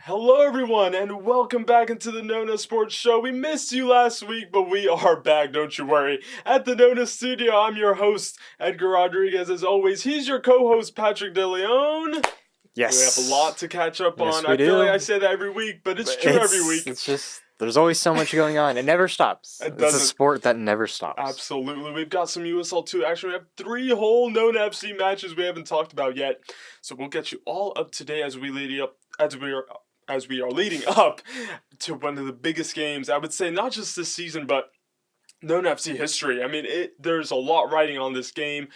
Hello everyone and welcome back into the NONA Sports Show. We missed you last week, but we are back, don't you worry. At the NONA studio, I'm your host, Edgar Rodriguez. As always, he's your co-host, Patrick Deleon. Yes. We have a lot to catch up on. We I feel do. like I say that every week, but it's true every week. It's just, there's always so much going on. It never stops. It's a sport that never stops. Absolutely. We've got some USL 2 action. We have 3 whole NONA FC matches we haven't talked about yet. So we'll get you all up to date as we are leading up to one of the biggest games, I would say, not just this season, but NONA FC history. I mean, there's a lot riding on this game.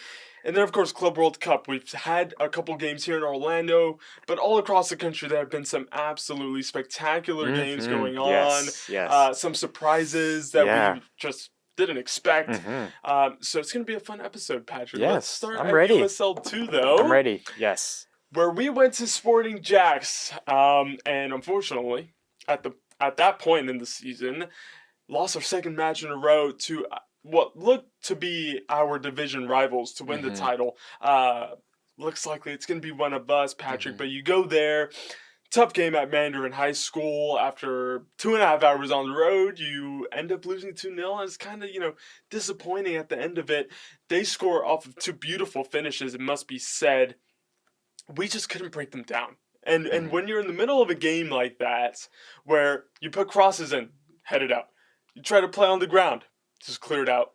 And then, of course, Club World Cup. We've had a couple games here in Orlando, but all across the country there have been some absolutely spectacular games going on. Yes. Some surprises that we just didn't expect. So it's going to be a fun episode, Patrick. Yes, Let's start I'm at ready. USL 2, though. I'm ready, yes. Where we went to Sporting Jacks, and unfortunately, at that point in the season, lost our second match in a row to what looked to be our division rivals to win the title. Looks likely it's going to be one of us, Patrick, but you go there, tough game at Mandarin High School. After 2.5 hours on the road, you end up losing 2-0, and it's kind of, disappointing at the end of it. They score off of 2 beautiful finishes, it must be said. We just couldn't break them down. And when you're in the middle of a game like that, where you put crosses in, head it out. You try to play on the ground, just clear it out.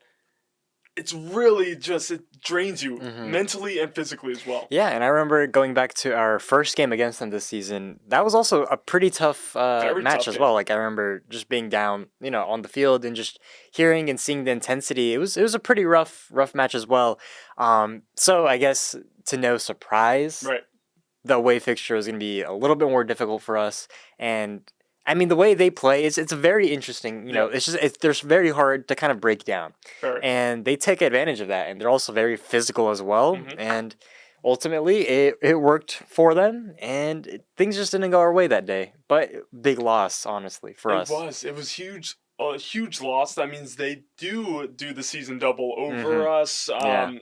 It's really just, it drains you mentally and physically as well. Yeah, and I remember going back to our first game against them this season. That was also a pretty tough match as well. Like, I remember just being down, on the field and just hearing and seeing the intensity. It was a pretty rough match as well. So I guess, to no surprise, the away fixture is going to be a little bit more difficult for us. And I mean, the way they play it's very interesting. They're very hard to kind of break down, and they take advantage of that. And they're also very physical as well. And ultimately, it worked for them, and things just didn't go our way that day. But big loss, honestly, for us. It was huge. A huge loss. That means they do the season double over us. And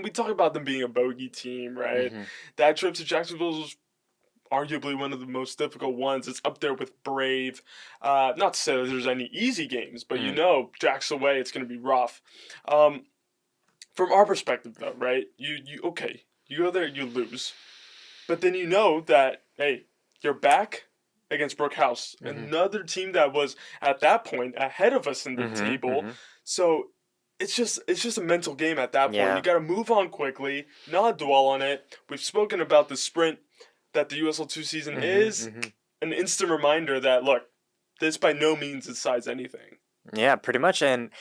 we talk about them being a bogey team, right? That trip to Jacksonville was arguably one of the most difficult ones. It's up there with Brave. Not to say that there's any easy games, but Jack's away, it's going to be rough. From our perspective, though, right? You go there, you lose, but then that, hey, you're back against Brookhouse, another team that was at that point ahead of us in the table. So it's just a mental game at that point. You got to move on quickly, not dwell on it. We've spoken about the sprint that the USL 2 season is, an instant reminder that, look, this by no means decides anything. Yeah, pretty much. And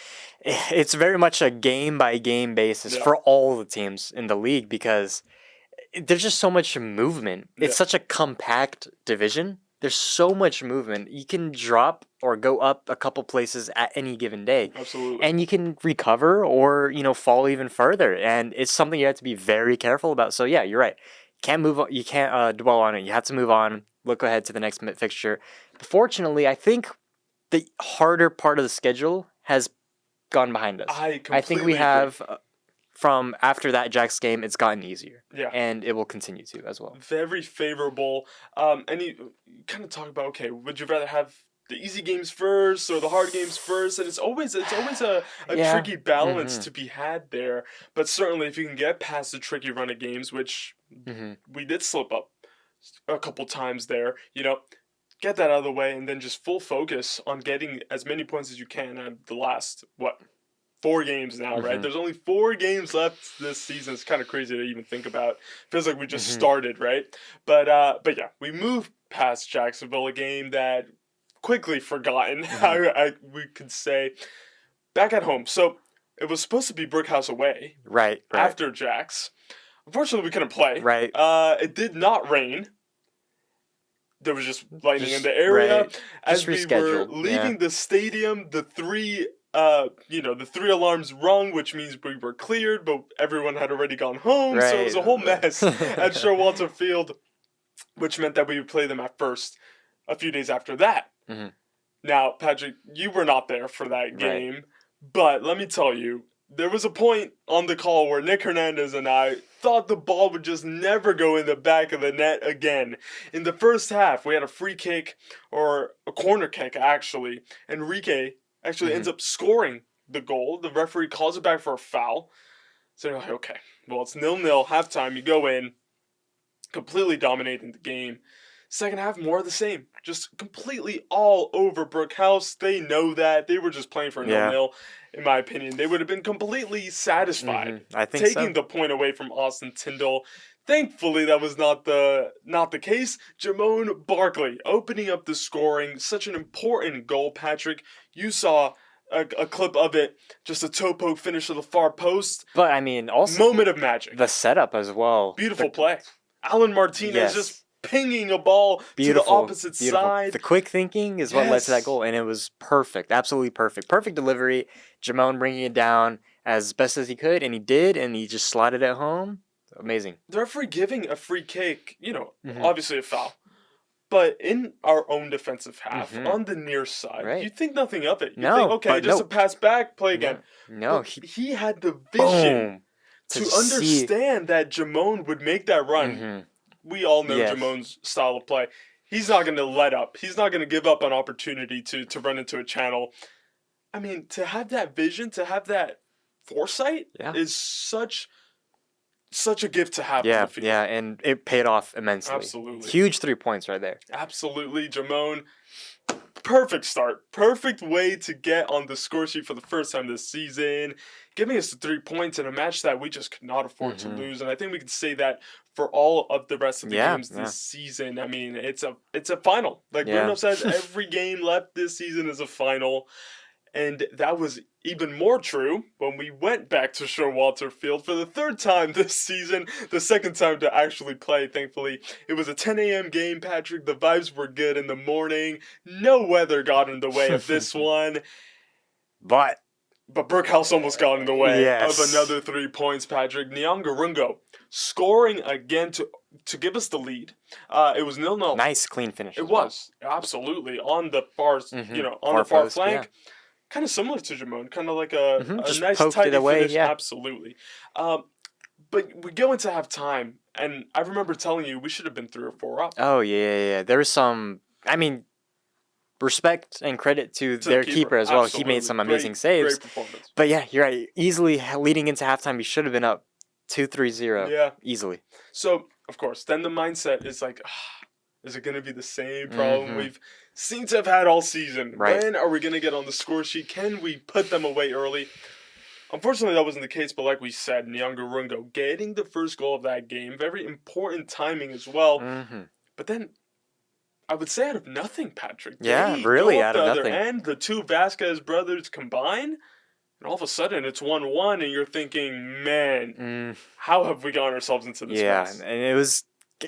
it's very much a game-by-game basis for all the teams in the league because there's just so much movement. It's such a compact division. There's so much movement. You can drop or go up a couple places at any given day. Absolutely. And you can recover or, fall even further. And it's something you have to be very careful about. So, yeah, you're right. Can't move on. You can't dwell on it. You have to move on. Look ahead to the next fixture. But fortunately, I think the harder part of the schedule has gone behind us. I think we have, from after that Jack's game, it's gotten easier. Yeah. And it will continue to as well. Very favorable. And you kind of talk about, okay, would you rather have the easy games first or the hard games first? And it's always a tricky balance to be had there. But certainly if you can get past the tricky run of games, which we did slip up a couple times there, get that out of the way and then just full focus on getting as many points as you can out of the last, 4 games now, right? There's only 4 games left this season. It's kind of crazy to even think about. Feels like we just started, right? But yeah, we moved past Jacksonville, a game that quickly forgotten, we could say. Back at home. So it was supposed to be Brookhouse away. Right. After Jack's. Unfortunately, we couldn't play. Right. It did not rain. There was just lightning in the area. As we were leaving the stadium, the 3 alarms rung, which means we were cleared, but everyone had already gone home. So it was a whole mess at Showalter Field, which meant that we would play them at first a few days after that. Now, Patrick, you were not there for that game, but let me tell you, there was a point on the call where Nick Hernandez and I thought the ball would just never go in the back of the net again. In the first half, we had a free kick, or a corner kick, actually. Enrique actually ends up scoring the goal. The referee calls it back for a foul. So you're like, okay, well, it's 0-0, halftime, you go in, completely dominating the game. Second half, more of the same. Just completely all over Brookhouse. They know that. They were just playing for 0-0, in my opinion. They would have been completely satisfied I think taking the point away from Austin Tyndall. Thankfully, that was not the case. Jamone Barkley opening up the scoring. Such an important goal, Patrick. You saw a clip of it, just a toe poke finish to the far post. But, I mean, also... moment of magic. The setup as well. Beautiful play. Alan Martinez just pinging a ball to the opposite side. The quick thinking is what led to that goal, and it was perfect. Absolutely perfect. Perfect delivery. Jamone bringing it down as best as he could, and he did, and he just slotted it home. Amazing. The referee giving a free kick, obviously a foul. But in our own defensive half, on the near side, you think nothing of it. You think, okay, just a pass back, play again. No. He had the vision to understand that Jamone would make that run. We all know Jamone's style of play. He's not going to let up. He's not going to give up an opportunity to run into a channel. I mean, to have that vision, to have that foresight is such a gift to have on the field. Yeah, and it paid off immensely. Absolutely. Huge 3 points right there. Absolutely, Jamone. Perfect start. Perfect way to get on the score sheet for the first time this season. Giving us the 3 points in a match that we just could not afford to lose. And I think we can say that for all of the rest of the games this season. I mean, it's a final. Like Bruno says, every game left this season is a final. And that was even more true when we went back to Showalter Field for the third time this season, the second time to actually play, thankfully. It was a 10 a.m. game, Patrick. The vibes were good in the morning. No weather got in the way of this one. But Brookhouse almost got in the way of another 3 points, Patrick. Nyong'Arungo scoring again to give us the lead. It was 0-0. Nice clean finish. It was, absolutely. On the far, on the far flank. Yeah. Kind of similar to Jamone, kind of like a nice tight finish, absolutely. But we go into halftime, and I remember telling you we should have been 3 or 4 up. Oh, yeah. There was some, respect and credit to their keeper as well. Absolutely. He made some amazing saves. Great performance. But yeah, you're right. Easily leading into halftime, you should have been up 2-3-0. Yeah. Easily. So, of course, then the mindset is like, is it going to be the same problem we've seem to have had all season? Right. When are we going to get on the score sheet? Can we put them away early? Unfortunately, that wasn't the case, but like we said, Nyong'Arungo getting the first goal of that game, very important timing as well. But then, I would say out of nothing, Patrick. Yeah, really out of nothing. And the two Vasquez brothers combine, and all of a sudden it's 1-1, and you're thinking, man, how have we gotten ourselves into this mess? Yeah, and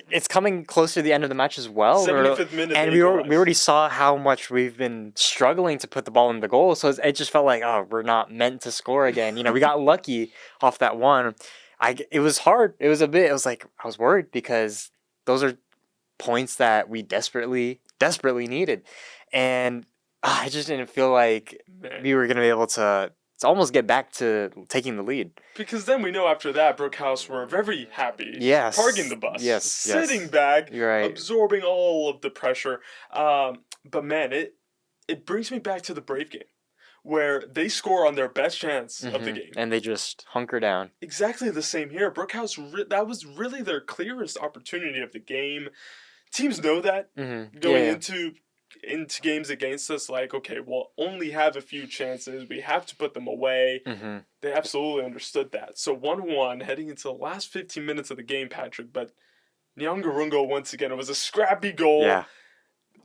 it's coming close to the end of the match as well. 75th minute. And we already saw how much we've been struggling to put the ball in the goal. So it just felt like, we're not meant to score again. We got lucky off that one. It was hard. It was like, I was worried because those are points that we desperately needed. And I just didn't feel like we were going to be able to almost get back to taking the lead. Because then we know after that, Brookhouse were very happy. Yes. Parking the bus. Yes. Sitting back. You're right. Absorbing all of the pressure. But man, it brings me back to the Brave game, where they score on their best chance of the game. And they just hunker down. Exactly the same here. Brookhouse, that was really their clearest opportunity of the game. Teams know that going into games against us, like, okay, we'll only have a few chances. We have to put them away. They absolutely understood that. So 1-1 heading into the last 15 minutes of the game, Patrick. But Nyong'Arungo, once again, it was a scrappy goal. Yeah.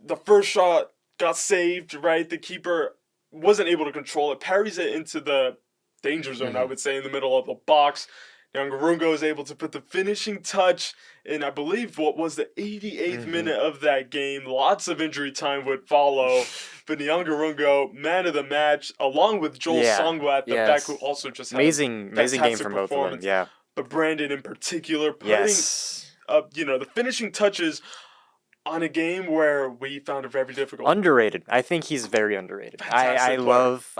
The first shot got saved, right? The keeper wasn't able to control it. Parries it into the danger zone, I would say, in the middle of the box. Nyong'Arungo is able to put the finishing touch in, I believe, what was the 88th minute of that game. Lots of injury time would follow. But Nyong'Arungo, man of the match, along with Joel Songwa at the back, who also just had amazing game from both of them. Yeah. But Brandon in particular, putting the finishing touches on a game where we found it very difficult. Underrated. I think he's very underrated. I love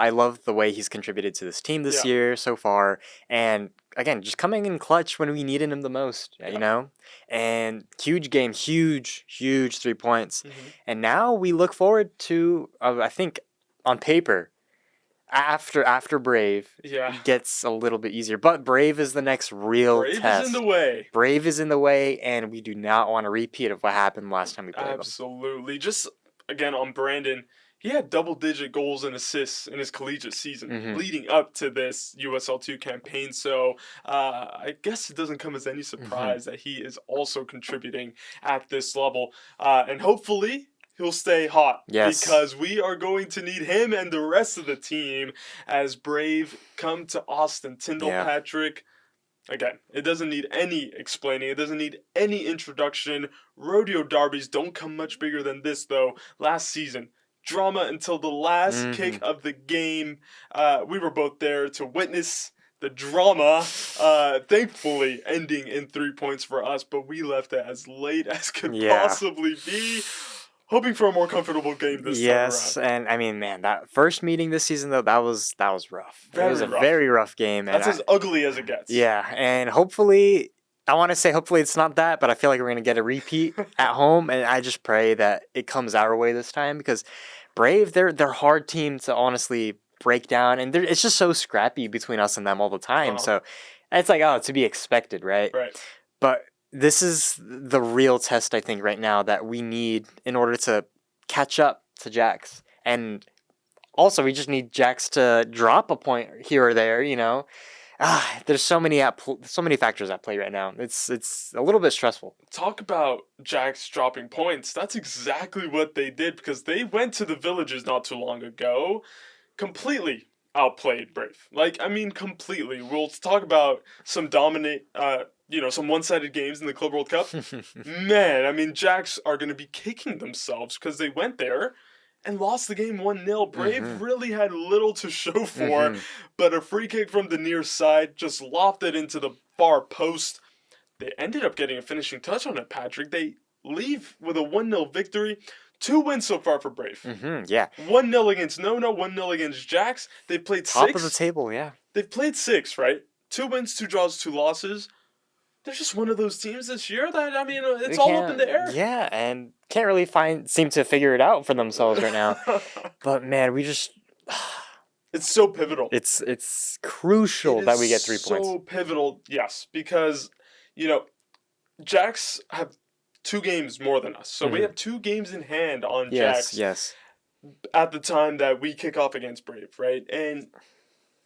the way he's contributed to this team this year so far. And again, just coming in clutch when we needed him the most, you know? And huge game, huge 3 points. And now we look forward to, I think, on paper, after Brave gets a little bit easier. But Brave is the next real test. Brave is in the way. Brave is in the way, and we do not want a repeat of what happened last time we played them. Absolutely. Just, again, on Brandon, he had double-digit goals and assists in his collegiate season leading up to this USL2 campaign. So I guess it doesn't come as any surprise that he is also contributing at this level. And hopefully he'll stay hot because we are going to need him and the rest of the team as Brave come to Austin. Tyndall Patrick, again, it doesn't need any explaining. It doesn't need any introduction. Rodeo derbies don't come much bigger than this, though. Last season, drama until the last kick of the game. We were both there to witness the drama, thankfully ending in 3 points for us, but we left it as late as could possibly be. Hoping for a more comfortable game this time around. Yes, and I mean, man, that first meeting this season, though, that was rough. It was a very rough game. That's as ugly as it gets. Yeah, and hopefully, I want to say hopefully it's not that, but I feel like we're going to get a repeat at home, and I just pray that it comes our way this time because Brave, they're a hard team to honestly break down, and it's just so scrappy between us and them all the time. So it's like, to be expected, right? Right. But this is the real test, I think, right now that we need in order to catch up to Jax. And also, we just need Jax to drop a point here or there, you know. There's so many factors at play right now. It's a little bit stressful. Talk about Jax dropping points. That's exactly what they did because they went to the Villages not too long ago, completely outplayed Brave. Completely. We'll talk about some some one-sided games in the Club World Cup. Man, Jacks are going to be kicking themselves because they went there and lost the game 1-0. Brave really had little to show for, but a free kick from the near side just lofted into the far post. They ended up getting a finishing touch on it, Patrick. They leave with a 1-0 victory. 2 wins so far for Brave. 1-0 against NONA, 1-0 against Jacks. They've played 6. Top of the table, yeah. They've played 6, right? 2 wins, 2 draws, 2 losses. They're just one of those teams this year that, it's all up in the air. Yeah, and can't really seem to figure it out for themselves right now. But, man, we just... It's so pivotal. It's crucial that we get 3 points. It's so pivotal, yes, because, Jacks have 2 games more than us. So we have 2 games in hand on Jacks. Yes. At the time that we kick off against Brave, right? And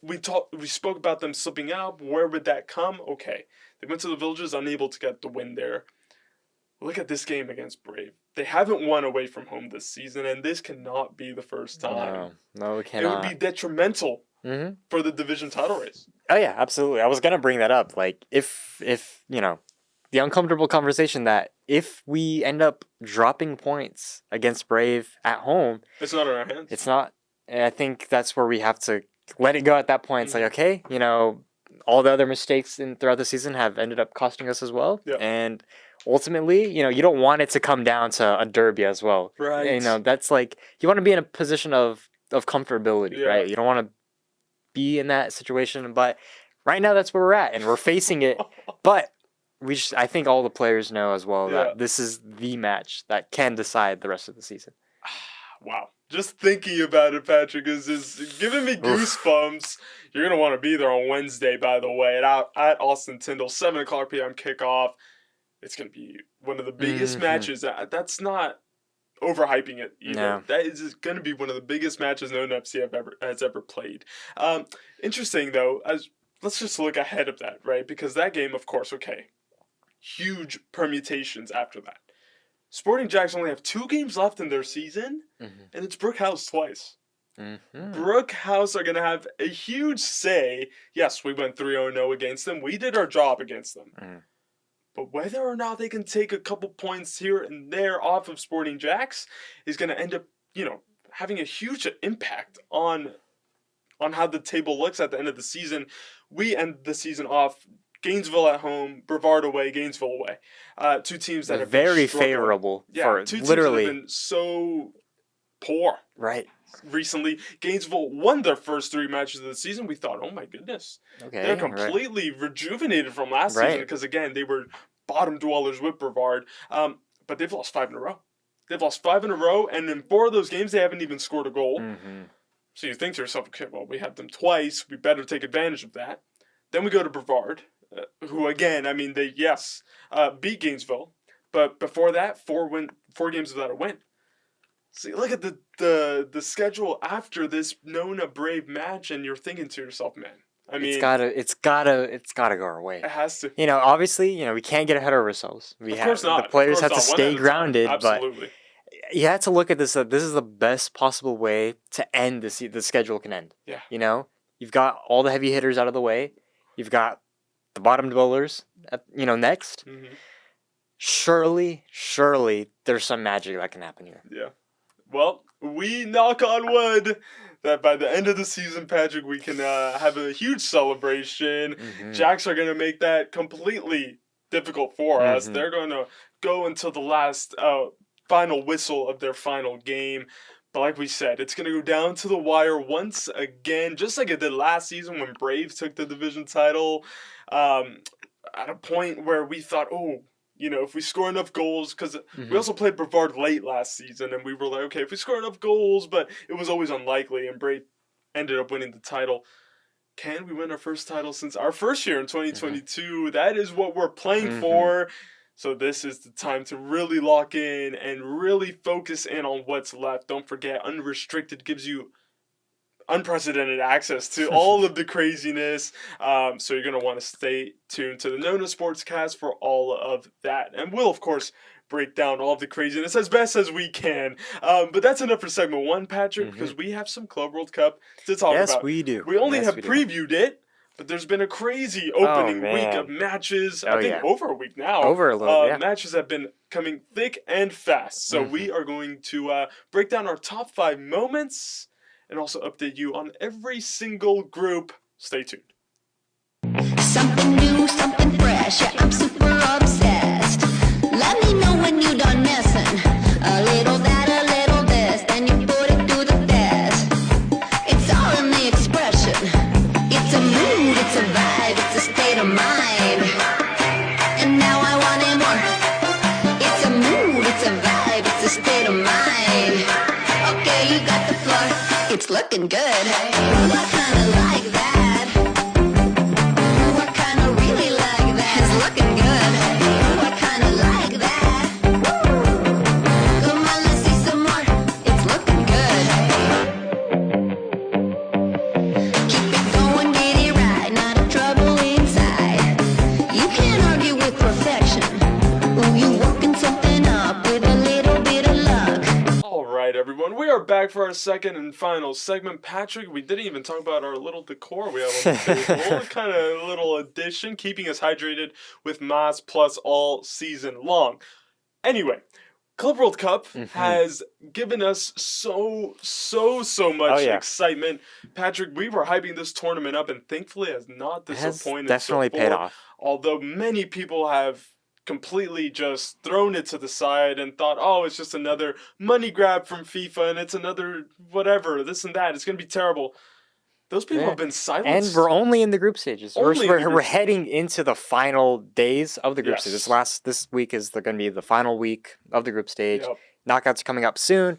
we spoke about them slipping out. Where would that come? Okay. They went to the Villages, unable to get the win there. Look at this game against Brave. They haven't won away from home this season, and this cannot be the first time. No, it cannot. It would be detrimental for the division title race. Oh, yeah, absolutely. I was going to bring that up. Like, if the uncomfortable conversation that if we end up dropping points against Brave at home... It's not in our hands. It's not. And I think that's where we have to let it go at that point. It's like, okay, all the other mistakes throughout the season have ended up costing us as well. Yep. And ultimately, you don't want it to come down to a derby as well. Right. That's like, you want to be in a position of comfortability, right? You don't want to be in that situation. But right now, that's where we're at, and we're facing it. But I think all the players know as well that this is the match that can decide the rest of the season. Wow. Just thinking about it, Patrick, is giving me goosebumps. You're going to want to be there on Wednesday, by the way, at Austin Tyndall, 7 o'clock p.m. kickoff. It's going to be one of the biggest matches. That's not overhyping it either. No. That is going to be one of the biggest matches NONA FC has ever played. Interesting, though, let's just look ahead of that, right? Because that game, of course, huge permutations after that. Sporting Jacks only have 2 games left in their season, and it's Brook House twice. Brook House are going to have a huge say. Yes, we went 3-0 against them. We did our job against them. But whether or not they can take a couple points here and there off of Sporting Jacks is going to end up, having a huge impact on how the table looks at the end of the season. We end the season off Gainesville at home, Brevard away, Gainesville away. Two teams that have very been struggling. favorable. Yeah, for two teams literally that have been so poor. Right. Recently, Gainesville won their first 3 matches of the season. We thought, oh my goodness, they're completely rejuvenated from last season because again they were bottom dwellers with Brevard. But they've lost 5 in a row. They've lost 5 in a row, and in 4 of those games they haven't even scored a goal. So you think to yourself, okay, well we have them twice. We better take advantage of that. Then we go to Brevard, who again, I mean they beat Gainesville, but before that 4 games without a win. So you look at the schedule after this Nona Brave match, and you're thinking to yourself, man. I mean, it's gotta go our way. It has to. Obviously, we can't get ahead of ourselves. Of course not. The players have to not. stay grounded, Absolutely. But you have to look at this. This is the best possible way to end the schedule can end. Yeah. You've got all the heavy hitters out of the way. You've got the bottom dwellers, next. Surely, there's some magic that can happen here. Yeah. Well, we knock on wood that by the end of the season, Patrick, we can have a huge celebration. Jacks are going to make that completely difficult for us. They're going to go until the last final whistle of their final game. But like we said, it's going to go down to the wire once again, just like it did last season when Braves took the division title. At a point where we thought, if we score enough goals, because we also played Brevard late last season, and we were like, okay, if we score enough goals, but it was always unlikely, and Brave ended up winning the title. Can we win our first title since our first year in 2022? That is what we're playing for. So this is the time to really lock in and really focus in on what's left. Don't forget, Unrestricted gives you unprecedented access to all of the craziness. So you're going to want to stay tuned to the NONA Sports Cast for all of that. And we'll, of course, break down all of the craziness as best as we can. But that's enough for segment 1, Patrick, because we have some Club World Cup to talk about. Yes, we do. We only have previewed it, but there's been a crazy opening week of matches. I think over a week now. Over a little, Matches have been coming thick and fast. So we are going to break down our top 5 moments and also update you on every single group. Stay tuned. Something new, something fresh, yeah, I'm super obsessed. Let me know when you done messing. A little that, a little this, then you put it to the test. It's all in the expression. It's a mood, it's a vibe, it's a state of mind. And now I want it more. It's a mood, it's a vibe, it's a state of mind. Okay, you got the floor. It's looking good. What kind of like that? What kind of really like that? It's looking good. What kind of like that? Woo! Come on, let's see some more. It's looking good. Keep it going, get it right. Not a trouble inside. You can't argue with perfection. Ooh, you working something up with a little bit of luck. All right, everyone, we are back for our second and final segment. Patrick, we didn't even talk about our little decor we have on the table. Kind of little addition, keeping us hydrated with Moss Plus all season long. Anyway, Club World Cup has given us so much excitement. Patrick, we were hyping this tournament up, and thankfully has not disappointed. It has definitely paid off. Although many people have completely just thrown it to the side and thought, oh, it's just another money grab from FIFA and it's another whatever, this and that. It's going to be terrible. Those people have been silenced. And we're only in the group stages. We're heading into the final days of the group stage. This week is going to be the final week of the group stage. Knockouts are coming up soon.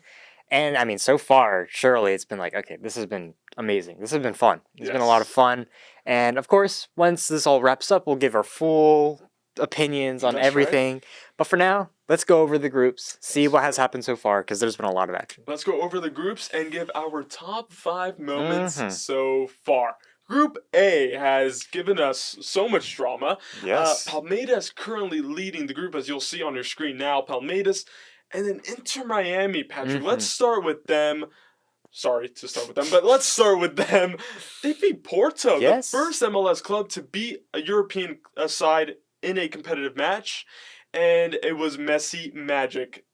And, I mean, so far, surely it's been like, okay, this has been amazing. This has been fun. It's been a lot of fun. And, of course, once this all wraps up, we'll give our full opinions on everything. Right. But for now, let's go over the groups, see what has happened so far, because there's been a lot of action. Let's go over the groups and give our top 5 moments so far. Group A has given us so much drama. Yes. Palmeiras currently leading the group, as you'll see on your screen now. Palmeiras, and then Inter Miami, Patrick. Let's start with them. Sorry to start with them, but let's start with them. They beat Porto, the first MLS club to beat a European side in a competitive match, and it was Messi magic.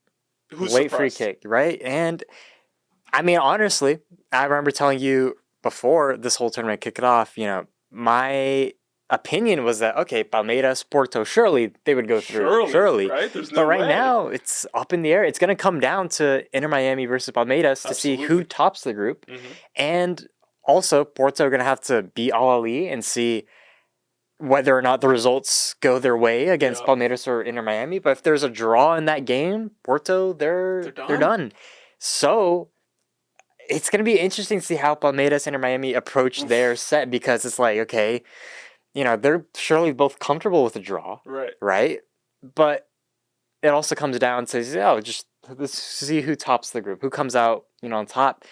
Who's late surprised? Free kick, right? And I mean, honestly, I remember telling you before this whole tournament kicked off, my opinion was that, okay, Palmeiras, Porto, surely they would go through. Surely. Right? There's no But right way. now, it's up in the air. It's going to come down to Inter Miami versus Palmeiras to see who tops the group. And also, Porto are going to have to beat Al Ahly and see whether or not the results go their way against Palmeiras or Inter Miami. But if there's a draw in that game, Porto, they're done. So it's going to be interesting to see how Palmeiras and Inter Miami approach their set, because it's like, okay, they're surely both comfortable with a draw. Right? But it also comes down to, just let's see who tops the group, who comes out, on top.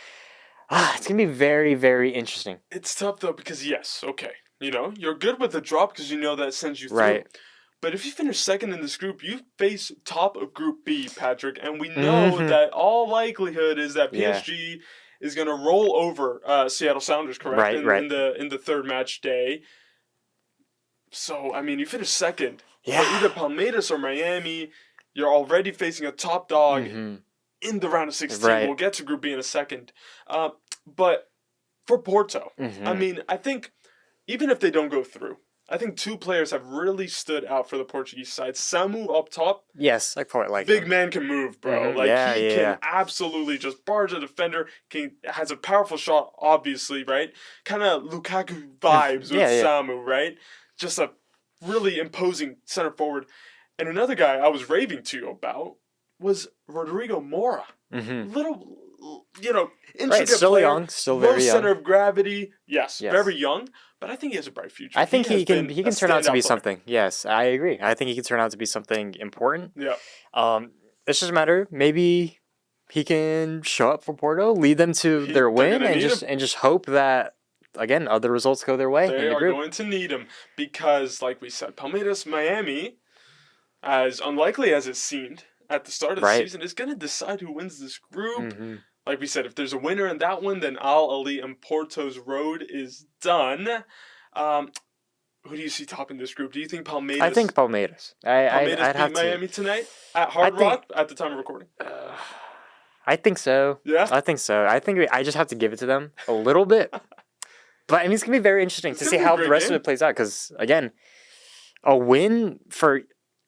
It's going to be very, very interesting. It's tough, though, because, yes, okay. You're good with the draw because that sends you through. Right. But if you finish second in this group, you face top of Group B, Patrick. And we know that all likelihood is that PSG is going to roll over Seattle Sounders, correct? In the third match day. So, you finish second. Yeah. But either Palmeiras or Miami, you're already facing a top dog in the round of 16. Right. We'll get to Group B in a second. But for Porto, I think even if they don't go through, I think two players have really stood out for the Portuguese side. Samu up top. Yes, I quite like Big him. man can move, bro. He can absolutely just barge a defender. Has a powerful shot, obviously, right? Kind of Lukaku vibes with Samu, right? Just a really imposing center forward. And another guy I was raving to you about was Rodrigo Mora. Little, intricate still player. young, still very young. Center of gravity. Yes, very young. But I think he has a bright future. I think he can turn out to be something. Yes, I agree. I think he can turn out to be something important. Yeah. It's just a matter, maybe he can show up for Porto, lead them to their win, and just hope that, again, other results go their way in the group. They are going to need him because, like we said, Palmeiras, Miami, as unlikely as it seemed at the start of the season, is going to decide who wins this group. Like we said, if there's a winner in that one, then Al Ahly and Porto's road is done. Who do you see topping this group? Do you think Palmeiras? I think Palmeiras. I'd have beat Miami tonight at Hard Rock at the time of recording. I think so. Yeah? I think so. I just have to give it to them a little bit. But, it's going to be very interesting to see how the rest of it plays out. Because, again, a win for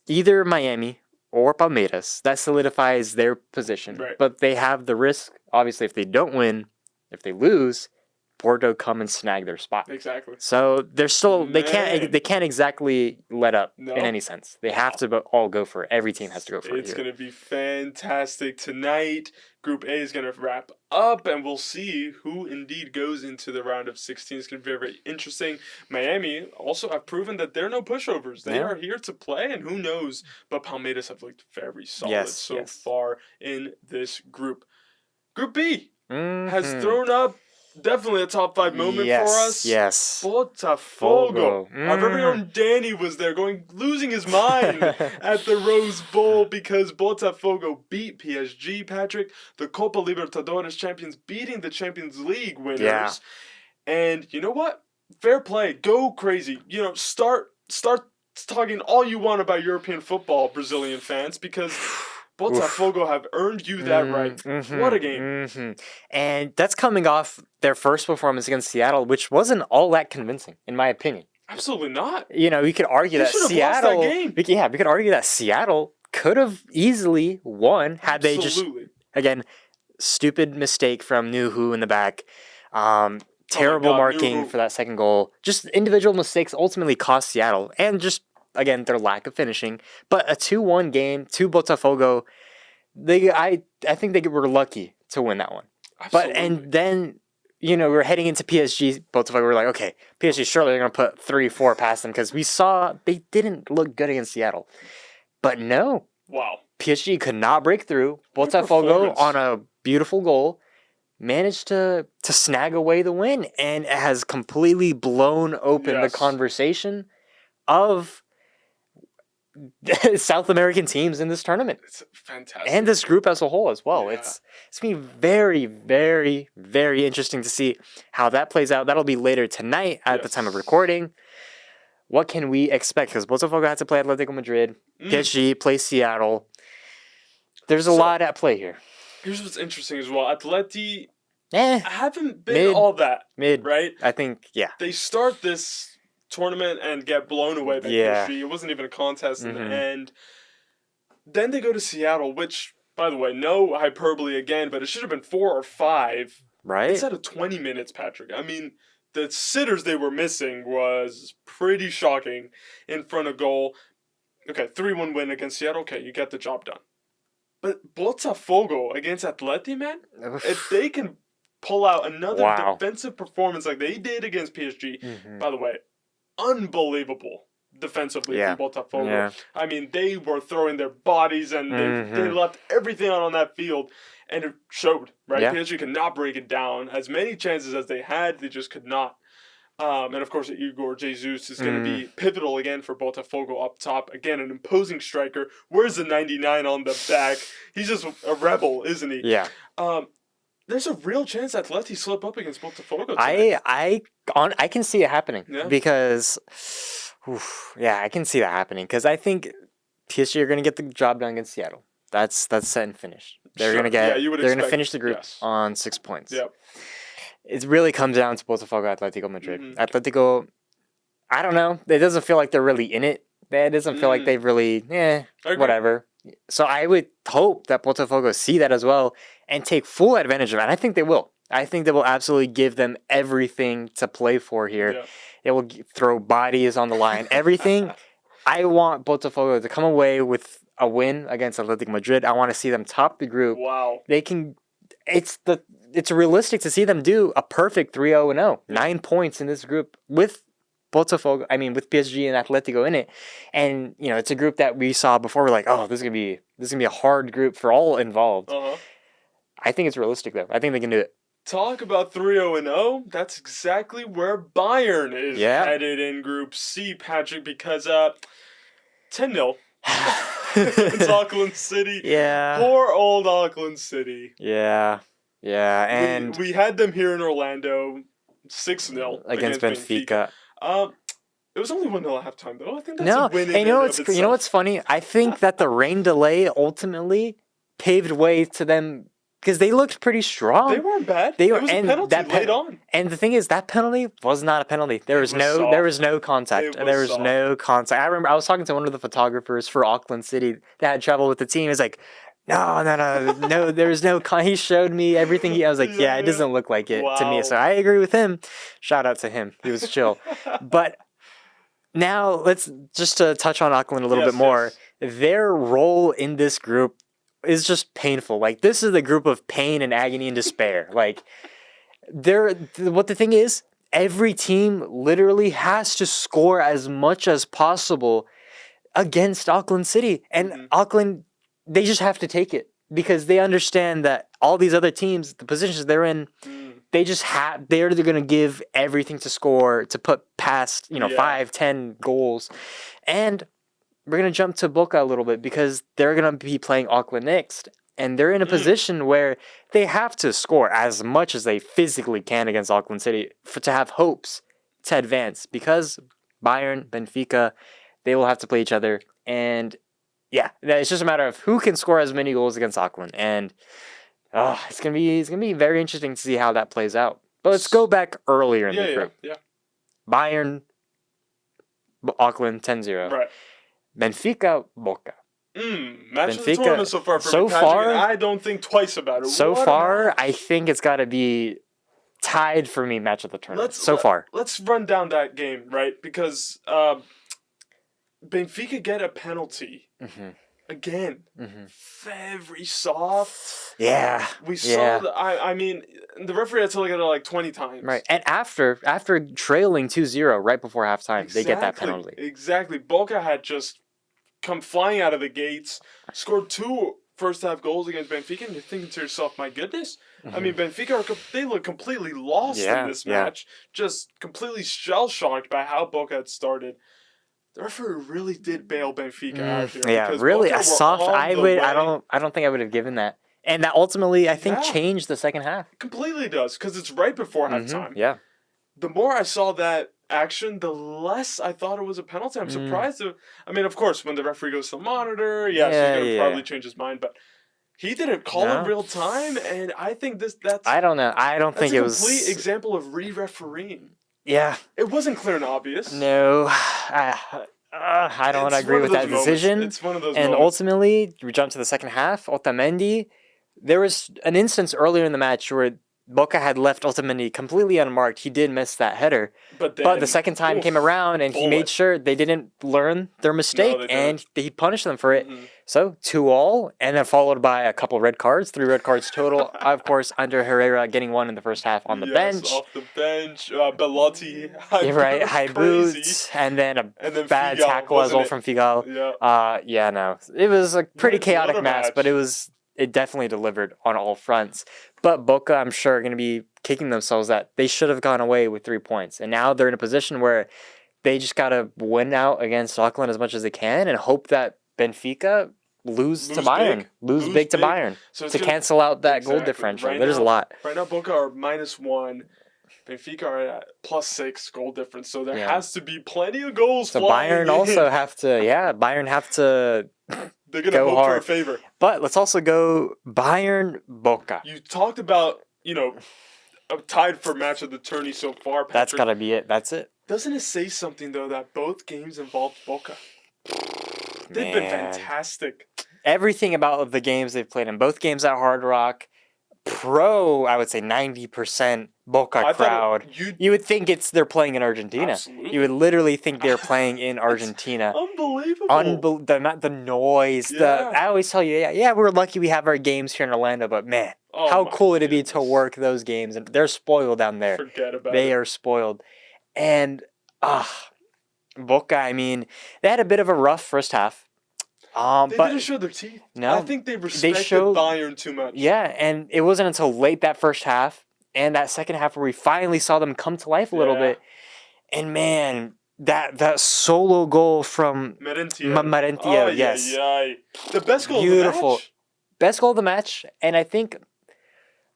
either Miami or Palmeiras, that solidifies their position. Right. But they have the risk, obviously, if they don't win, if they lose, Porto come and snag their spot. Exactly. So they're still they can't exactly let up in any sense. They have to all go for it. Every team has to go for it. It's going to be fantastic tonight. Group A is going to wrap up, and we'll see who indeed goes into the round of 16. It's going to be very interesting. Miami also have proven that they're no pushovers. They are here to play, and who knows? But Palmeiras have looked very solid so far in this group. Group B has thrown up definitely a top 5 moment for us. Yes. Botafogo. Our very own Danny was there losing his mind at the Rose Bowl because Botafogo beat PSG, Patrick, the Copa Libertadores champions, beating the Champions League winners. Yeah. And you know what? Fair play. Go crazy. Start talking all you want about European football, Brazilian fans, because Botafogo have earned you that right. What a game. And that's coming off their first performance against Seattle, which wasn't all that convincing, in my opinion. Absolutely not. We could argue that Seattle. Lost that game. We could argue that Seattle could have easily won had they just, again, stupid mistake from Nuhu in the back. Terrible marking for that second goal. Just individual mistakes ultimately cost Seattle. And just, again, their lack of finishing. But a 2-1 game to Botafogo, I think they were lucky to win that one. Absolutely. But, and then, we're heading into PSG, Botafogo, we're like, okay, PSG, surely they're going to put 3-4 past them because we saw they didn't look good against Seattle. But no. Wow. PSG could not break through. Botafogo, on a beautiful goal, managed to snag away the win, and it has completely blown open the conversation of South American teams in this tournament. It's fantastic. And this group as a whole as well. Yeah. It's going to be very, very, very interesting to see how that plays out. That'll be later tonight at the time of recording. What can we expect? Because Botafogo had to play Atletico Madrid. PSG plays Seattle. There's a lot at play here. Here's what's interesting as well. Atleti haven't been all that. Mid. Right? I think, They start this tournament and get blown away by PSG. It wasn't even a contest in the end. Then they go to Seattle, which, by the way, no hyperbole again, but it should have been 4 or 5. Right? Instead of 20 minutes, Patrick. I mean, the sitters they were missing was pretty shocking in front of goal. Okay, 3-1 win against Seattle. Okay, you get the job done. But Botafogo against Atleti, man, if they can pull out another defensive performance like they did against PSG, by the way, unbelievable defensively from Botafogo. Yeah. I mean, they were throwing their bodies and they left everything out on that field, and it showed, right? Yeah. PSG could not break it down. As many chances as they had, they just could not. And of course, Igor Jesus is going to be pivotal again for Botafogo up top. Again, an imposing striker. Where's the 99 on the back? He's just a rebel, isn't he? Yeah. There's a real chance Atleti slip up against Botafogo tonight. I can see it happening because, I can see that happening because I think PSG are going to get the job done against Seattle. That's set and finished. They're going to get. They're going to finish the group on 6 points. Yep. It really comes down to Botafogo, Atletico Madrid. Atletico, I don't know. It doesn't feel like they're really in it. It doesn't feel like they've really, whatever. So I would hope that Botafogo see that as well and take full advantage of it. And I think they will. I think they will absolutely give them everything to play for here. Yeah. They will throw bodies on the line, everything. I want Botafogo to come away with a win against Atletico Madrid. I want to see them top the group. Wow. They can. It's realistic to see them do a perfect 3-0-0. 9 points in this group with Botafogo. I mean, with PSG and Atletico in it, and it's a group that we saw before. We're like, oh, this is gonna be a hard group for all involved. I think it's realistic though. I think they can do it. Talk about 3-0-0. That's exactly where Bayern is headed in Group C, Patrick, because 10-0. It's Auckland City. Yeah. Poor old Auckland City. Yeah. Yeah. And we had them here in Orlando 6-0 against Benfica. It was only 1-0 at halftime, though. I think that's a win. And you know what's funny? I think that the rain delay ultimately paved way to them because they looked pretty strong. They weren't bad. It was a penalty late on. And the thing is, that penalty was not a penalty. There was no contact. There was no contact. I remember I was talking to one of the photographers for Auckland City that had traveled with the team. He's like, no, there's no he showed me everything. I was like, it doesn't look like it to me. So I agree with him. Shout out to him. He was chill. But now let's just to touch on Auckland a little bit more. Their role in this group is just painful. Like, this is the group of pain and agony and despair. Like, what the thing is, every team literally has to score as much as possible against Auckland City. And Auckland, they just have to take it because they understand that all these other teams, the positions they're in, they're going to give everything to score, to put past, 5-10 goals. And we're going to jump to Boca a little bit because they're going to be playing Auckland next. And they're in a position where they have to score as much as they physically can against Auckland City to have hopes to advance. Because Bayern, Benfica, they will have to play each other. And it's just a matter of who can score as many goals against Auckland. And it's gonna be very interesting to see how that plays out. But let's go back earlier in the group. Yeah. Bayern, Auckland 10-0. Right. Benfica, Boca. Match of the tournament so far for Patrick, I don't think twice about it. So far, I think it's got to be tied for me match of the tournament far. Let's run down that game, right? Because Benfica get a penalty. Again, very soft. Yeah. We saw, I mean, the referee had to look at it like 20 times. Right. And after trailing 2-0 right before halftime, they get that penalty. Exactly. Boca had just come flying out of the gates, scored 2 first-half goals against Benfica, and you're thinking to yourself, my goodness. I mean, Benfica, they look completely lost in this match, just completely shell-shocked by how Boca had started. The referee really did bail Benfica out here. Yeah, really a soft. I don't think I would have given that, and that ultimately I think changed the second half. It completely does because it's right before halftime. Yeah. The more I saw that action, the less I thought it was a penalty. I'm surprised. I mean, of course, when the referee goes to the monitor, he's going to probably change his mind, but he didn't call it real time, and I think that's. I don't know. I don't think it was a complete example of re-refereeing. Yeah. It wasn't clear and obvious. No. I don't agree with that decision. It's one of those and moments. ultimately, we jump to the second half. Otamendi, there was an instance earlier in the match where Boca had left Otamendi completely unmarked. He did miss that header. But the second time came around, and he made sure they didn't learn their mistake, and he punished them for it. Mm-hmm. So 2-2, and then followed by a couple red cards, 3 red cards total. Of course, under Herrera getting one in the first half on the bench. Off the bench. Bellotti. High boots, and then a bad Figal, tackle as well from Figal. Yeah. No. It was a pretty chaotic match, but it definitely delivered on all fronts. But Boca, I'm sure, are going to be kicking themselves that they should have gone away with 3 points. And now they're in a position where they just got to win out against Auckland as much as they can and hope that Benfica lose to Bayern. Lose big to Bayern to cancel out that goal differential. There's a lot. Right now, Boca are -1. Benfica are at +6 goal difference. So there has to be plenty of goals flying. Bayern also have to, Bayern have to... They're going to hope for a favor. But let's also go Bayern-Boca. You talked about, tied for match of the tourney so far, Patrick. That's got to be it. That's it. Doesn't it say something, though, that both games involved Boca? They've been fantastic. Everything about the games they've played in, both games at Hard Rock, I would say 90% Boca crowd. You would think they're playing in Argentina. Absolutely. You would literally think they're playing in Argentina. Unbelievable. The noise. I always tell you, we're lucky we have our games here in Orlando, but man, how cool would it be to work those games? And they're spoiled down there. Forget about it. They are spoiled. And Boca, I mean, they had a bit of a rough first half. They didn't show their teeth. No, I think they respected Bayern too much. Yeah, and it wasn't until late that first half and that second half where we finally saw them come to life a little bit. And man, that solo goal from Marentia, yes. The best goal Beautiful. of the match. Best goal of the match, and I think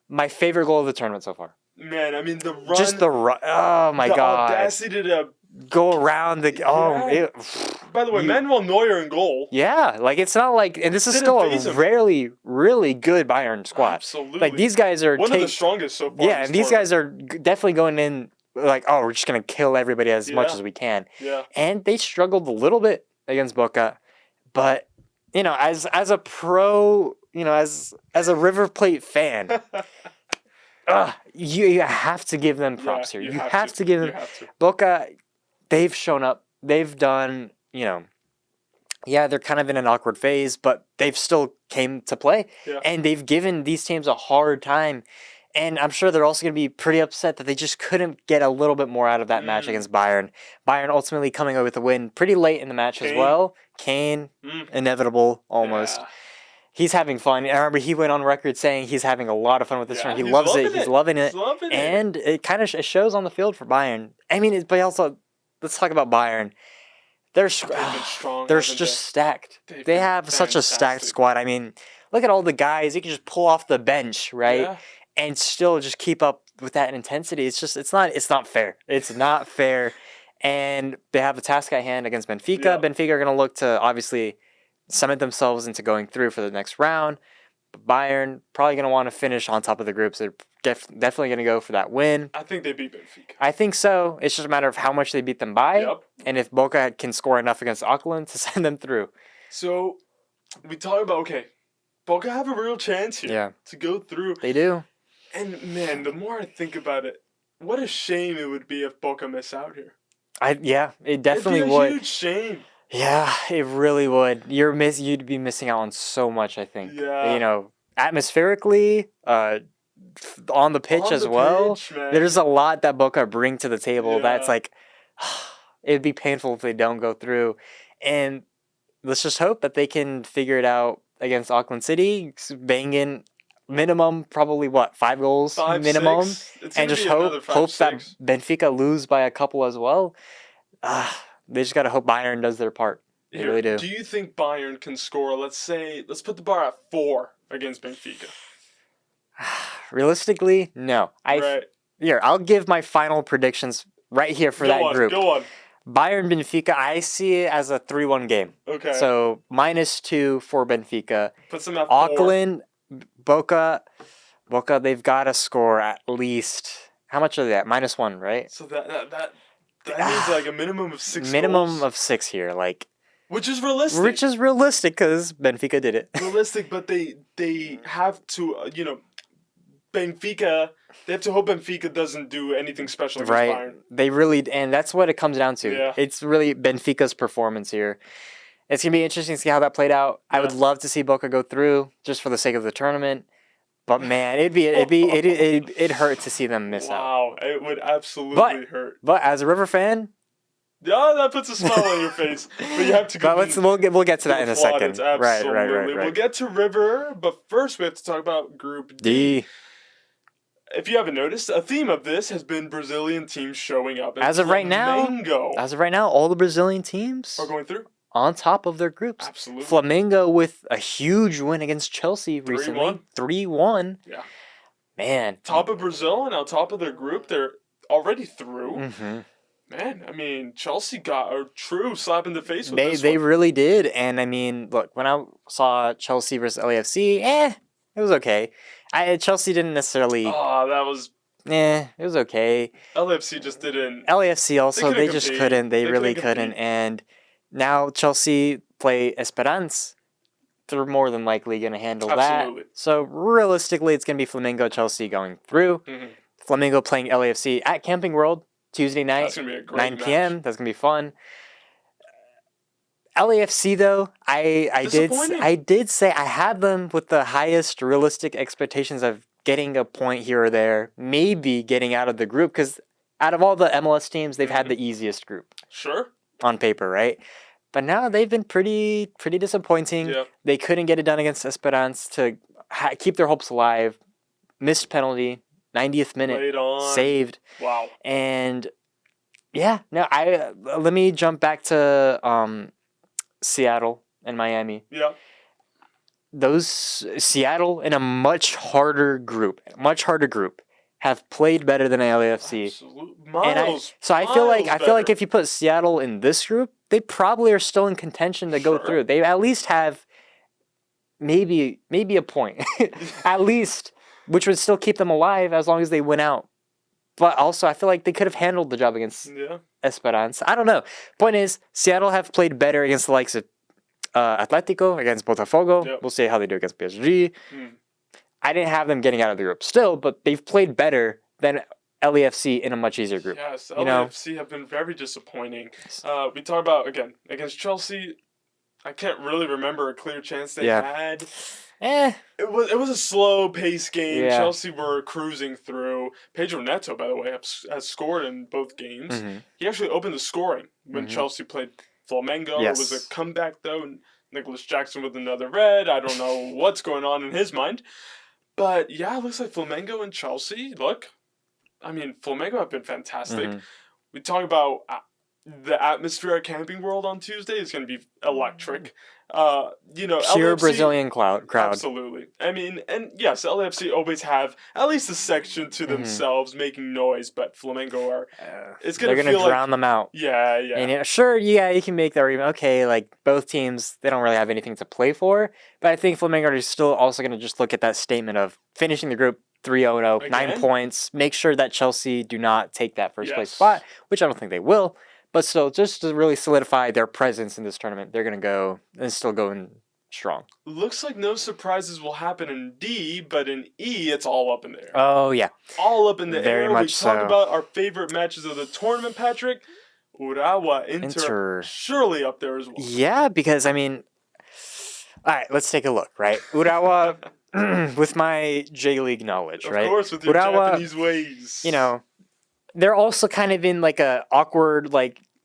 my favorite goal of the tournament so far. Man, I mean, the run. Just the run. Oh, my God. The audacity to go around the... By the way, Manuel Neuer in goal. Yeah, it's not like... And this is still a rarely, really good Bayern squad. Absolutely. These guys are... One of the strongest so far. Yeah, and these guys are definitely going in we're just going to kill everybody as much as we can. Yeah. And they struggled a little bit against Boca. But, as a pro, as a River Plate fan... you have to give them props here. You have to give them... Boca, they've shown up. They've done, they're kind of in an awkward phase, but they've still came to play. Yeah. And they've given these teams a hard time. And I'm sure they're also going to be pretty upset that they just couldn't get a little bit more out of that match against Bayern. Bayern ultimately coming away with a win pretty late in the match as well. Kane, inevitable almost. Yeah. He's having fun. I remember he went on record saying he's having a lot of fun with this tournament. He loves it. He's loving it. And it kind of shows on the field for Bayern. I mean, but also, let's talk about Bayern. They're just stacked. They have such a stacked squad. I mean, look at all the guys you can just pull off the bench, right? Yeah. And still just keep up with that intensity. It's not fair. It's not fair. And they have a task at hand against Benfica. Yeah. Benfica are going to look to obviously cement themselves into going through for the next round. But Bayern probably going to want to finish on top of the group, so they're definitely going to go for that win. I think they beat Benfica. I think so. It's just a matter of how much they beat them by, and if Boca can score enough against Auckland to send them through. So we talk about, Boca have a real chance here to go through. They do. And man, the more I think about it, what a shame it would be if Boca miss out here. It definitely It'd be would. A huge shame. Yeah, it really would. You'd be missing out on so much, I think. Yeah. Atmospherically, on the pitch as well. There's a lot that Boca bring to the table that's it'd be painful if they don't go through. And let's just hope that they can figure it out against Auckland City, bang in minimum, probably 5 goals minimum, and just hope that Benfica lose by a couple as well. They just gotta hope Bayern does their part. They really do. Do you think Bayern can score? Let's put the bar at 4 against Benfica. Realistically, no. I'll give my final predictions right here for that group. Go on. Bayern Benfica, I see it as a 3-1 game. Okay. So -2 for Benfica. Puts them at 4. Auckland, Boca, they've got to score at least. How much are they at? -1, right? So that means like a minimum of 6 Minimum goals. of 6 here, like. Which is realistic. Which is realistic because Benfica did it. Realistic, but they have to, Benfica. They have to hope Benfica doesn't do anything special against Bayern. They really, and that's what it comes down to. Yeah. It's really Benfica's performance here. It's gonna be interesting to see how that played out. Yeah. I would love to see Boca go through just for the sake of the tournament. But man, it'd hurt to see them miss out. Wow, it would absolutely hurt. But as a River fan, yeah, that puts a smile on your face. But you have to go. But we'll get to that in a second. Absolutely. Right. We'll get to River, but first we have to talk about Group D. If you haven't noticed, a theme of this has been Brazilian teams showing up. As of right now, all the Brazilian teams are going through on top of their groups. Absolutely. Flamengo with a huge win against Chelsea recently. 3-1. Yeah. Man. Top of Brazil and on top of their group, they're already through. Mm-hmm. Man, I mean, Chelsea got a true slap in the face with this They really did. And, I mean, look, when I saw Chelsea versus LAFC, it was okay. Chelsea didn't necessarily... Oh, that was... it was okay. LAFC just didn't... LAFC also, they just couldn't. They really couldn't. And now Chelsea play Esperance. They're more than likely going to handle that. So, realistically, it's going to be Flamengo-Chelsea going through. Mm-hmm. Flamengo playing LAFC at Camping World. Tuesday night, that's gonna be a great 9 p.m. Match. That's going to be fun. LAFC, though, I did say I had them with the highest realistic expectations of getting a point here or there, maybe getting out of the group, because out of all the MLS teams, they've had the easiest group. Sure. On paper, right? But now they've been pretty disappointing. Yep. They couldn't get it done against Esperance to keep their hopes alive. Missed penalty. 90th minute, saved. Wow. And yeah, no, let me jump back to Seattle and Miami. Yeah. Those Seattle in a much harder group, have played better than LAFC. Absolutely. I feel like if you put Seattle in this group, they probably are still in contention to go through. They at least have maybe a point. At least. Which would still keep them alive as long as they win out. But also, I feel like they could have handled the job against Esperance. I don't know. Point is, Seattle have played better against the likes of Atletico, against Botafogo. Yep. We'll see how they do against PSG. I didn't have them getting out of the group still, but they've played better than LAFC in a much easier group. Yes, LAFC have been very disappointing. We talk about, again, against Chelsea, I can't really remember a clear chance they had. It was a slow pace game. Yeah. Chelsea were cruising through. Pedro Neto, by the way, has scored in both games. Mm-hmm. He actually opened the scoring when Chelsea played Flamengo. Yes. It was a comeback though. Nicholas Jackson with another red. I don't know what's going on in his mind. But yeah, it looks like Flamengo and Chelsea. Look, I mean, Flamengo have been fantastic. Mm-hmm. We talk about the atmosphere at Camping World on Tuesday is going to be electric. Pure LAFC, Brazilian crowd. Absolutely. I mean, and yes, LAFC always have at least a section to themselves making noise, but Flamengo are. They're going to drown them out. Yeah. And you can make that argument. Okay, like both teams, they don't really have anything to play for, but I think Flamengo is still also going to just look at that statement of finishing the group 3-0, 9 points, make sure that Chelsea do not take that first place spot, which I don't think they will. But still, just to really solidify their presence in this tournament, they're going to go and still going strong. Looks like no surprises will happen in D, but in E, it's all up in the air. Oh, yeah. All up in the air. Very much so. We talk about our favorite matches of the tournament, Patrick. Urawa, Inter, surely up there as well. Yeah, because, I mean, all right, let's take a look, right? Urawa, with my J-League knowledge, right? Of course, with your Japanese ways. They're also kind of in like a awkward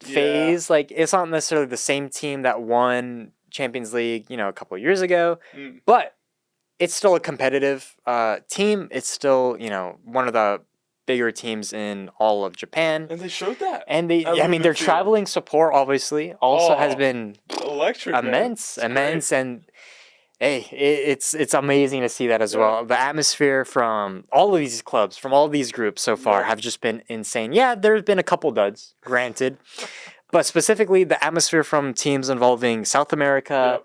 phase. Yeah. Like it's not necessarily the same team that won Champions League, a couple of years ago, but it's still a competitive team. It's still, one of the bigger teams in all of Japan. And they showed that. And their traveling support obviously also has been electric, immense. And hey, it's amazing to see that as well. The atmosphere from all of these clubs, from all these groups so far have just been insane. Yeah, there's been a couple duds, granted. But specifically, the atmosphere from teams involving South America,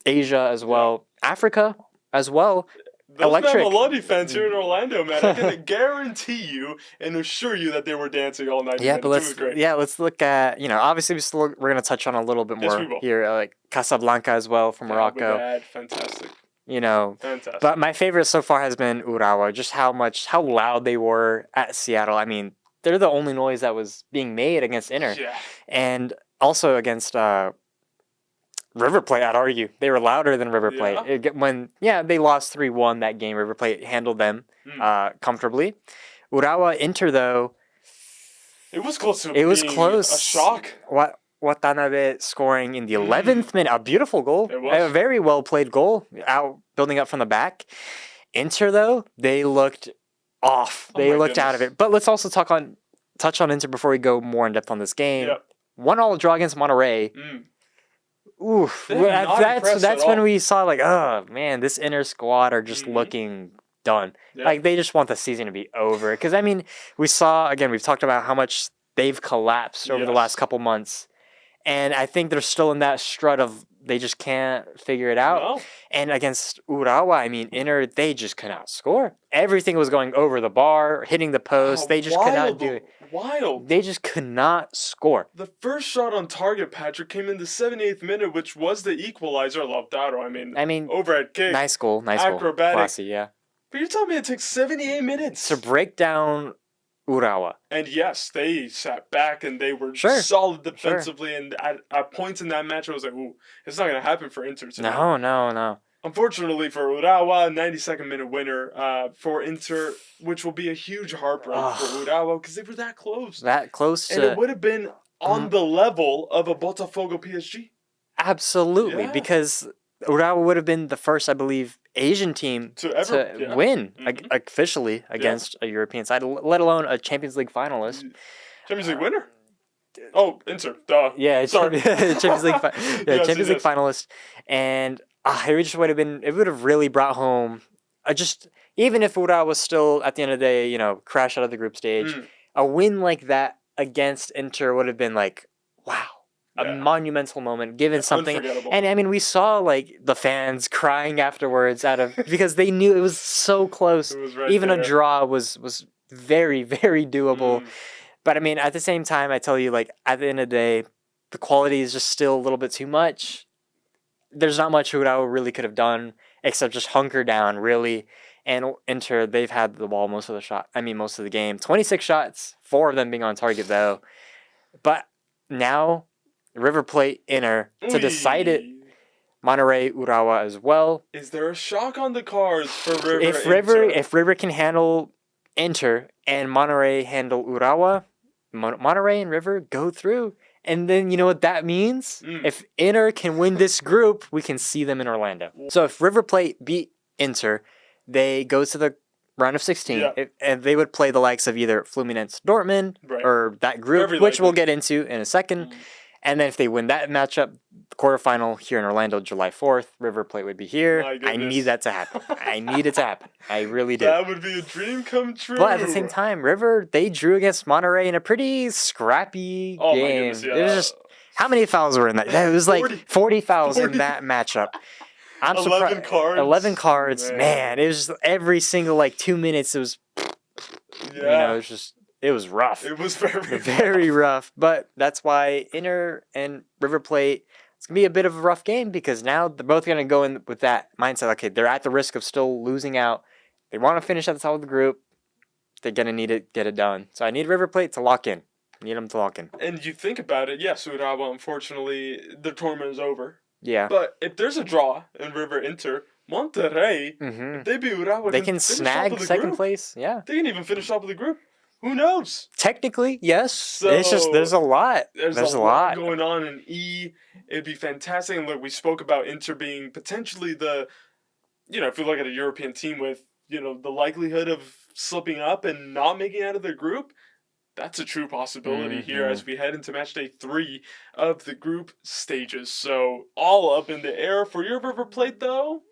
Asia as well, Africa as well. Those electric. Mamelodi fans here in Orlando, man, I can guarantee you and assure you that they were dancing all night. Yeah, but let's look at, obviously we're gonna touch on a little bit more here, like Casablanca as well from Morocco. Fantastic. Fantastic. But my favorite so far has been Urawa. Just how loud they were at Seattle. I mean, they're the only noise that was being made against Inter, and also against River Plate. I'd argue they were louder than River Plate. When they lost 3-1 that game, River Plate handled them comfortably. Urawa Inter though, it was close to a shock. Watanabe scoring in the 11th minute, a beautiful goal, a very well played goal, out building up from the back. Inter though, they looked off. They looked out of it. But let's also touch on Inter before we go more in depth on this game. Yep. 1-1 draw against Monterrey. Oof, that's when we saw like, oh man, this Inter squad are just looking done. Yep. Like they just want the season to be over. Because I mean, we've talked about how much they've collapsed over the last couple months, and I think they're still in that strut of they just can't figure it out. No. And against Urawa, I mean, Inter, they just could not score. Everything was going over the bar, hitting the post. They just could not do it. Wild. They just could not score. The first shot on target, Patrick, came in the 78th minute, which was the equalizer. Lautaro, I mean, overhead kick. Nice goal. Acrobatic. Classy, yeah. But you're telling me it takes 78 minutes to break down Urawa. And yes, they sat back and they were solid defensively. And at points in that match, I was like, ooh, it's not going to happen for Inter tonight. No. Unfortunately for Urawa, 92nd minute winner for Inter, which will be a huge heartbreak for Urawa because they were that close. And it would have been on the level of a Botafogo PSG. Absolutely, because Urawa would have been the first, I believe, Asian team to win officially against a European side, let alone a Champions League finalist. Champions League winner? Oh, Inter. Duh. Yeah, sorry. Champions League Champions League finalist. And it would have really brought home, even if Urawa was still, at the end of the day, crash out of the group stage, a win like that against Inter would have been like, wow. A monumental moment, given something. And I mean, we saw like the fans crying afterwards because they knew it was so close. Even a draw was very, very doable. But I mean, at the same time, I tell you, like, at the end of the day, the quality is just still a little bit too much. There's not much Urawa really could have done except just hunker down, really. And Inter, they've had the ball most of the game. 26 shots, 4 of them being on target, though. But now, River Plate, Inter, to decide it. Monterrey, Urawa as well. Is there a shock on the cards for River? If River can handle Inter and Monterrey handle Urawa, Monterrey and River go through. And then you know what that means? If Inter can win this group, we can see them in Orlando. So if River Plate beat Inter, they go to the round of 16, and they would play the likes of either Fluminense, Dortmund, or that group, which we'll get into in a second. And then if they win that matchup, quarterfinal here in Orlando, July 4th, River Plate would be here. I need that to happen. I need it to happen. I really do. That would be a dream come true. But at the same time, River, they drew against Monterrey in a pretty scrappy game. My goodness, It was just, how many fouls were in that? It was like 40 fouls in that matchup. I'm 11 cards. 11 cards. Man, it was just every single 2 minutes. It was, it was just. It was rough. It was very rough. But that's why Inter and River Plate, it's going to be a bit of a rough game because now they're both going to go in with that mindset. Okay, they're at the risk of still losing out. They want to finish at the top of the group. They're going to need to get it done. So I need River Plate to lock in. I need them to lock in. And you think about it, yes, Urawa, unfortunately, the tournament is over. Yeah. But if there's a draw in River Inter, Monterrey, if they beat Urawa, they can snag second place. Yeah. They can even finish top of the group. Who knows? Technically, yes. So it's just there's a lot. There's a lot going on in E. It'd be fantastic. And look, we spoke about Inter being potentially if you look at a European team with, the likelihood of slipping up and not making it out of their group, that's a true possibility here as we head into match day 3 of the group stages. So all up in the air for your River Plate, though.